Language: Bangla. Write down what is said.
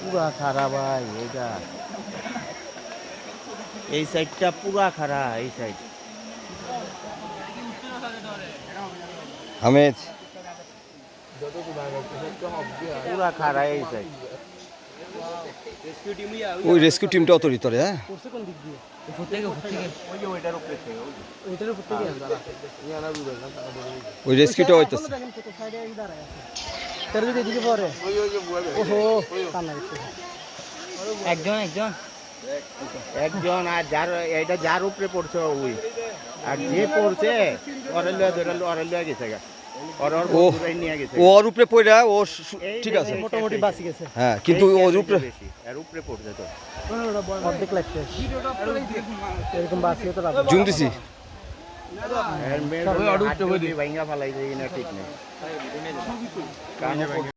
পুরা খারা ভাই এইটা, এই সাইডটা পুরা খারা, এই সাইড হামিদ পুরা খারা এই সাইড। ওই রেস্কিউ টিমটা অত ভিতরে, হ্যাঁ ওই রেস্কিউটা হইতেছে। একজন আর যার এটা যার উপরে পড়ছে ওই, আর যে পড়ছে ওরে লয়ে ধরে ওরে লয়ে গেছে গা, ও নিয়ে গেছে। ওর উপরে পড়া ও ঠিক আছে মোটামুটি বাঁচি গেছে, হ্যাঁ, কিন্তু ওর উপরে এর উপরে পড়ছে তো অর্ধেক লাগছে এরকম বাসিও তো জুম দিছি। ভাইঙ্গা ফালাই না, ঠিক নেই।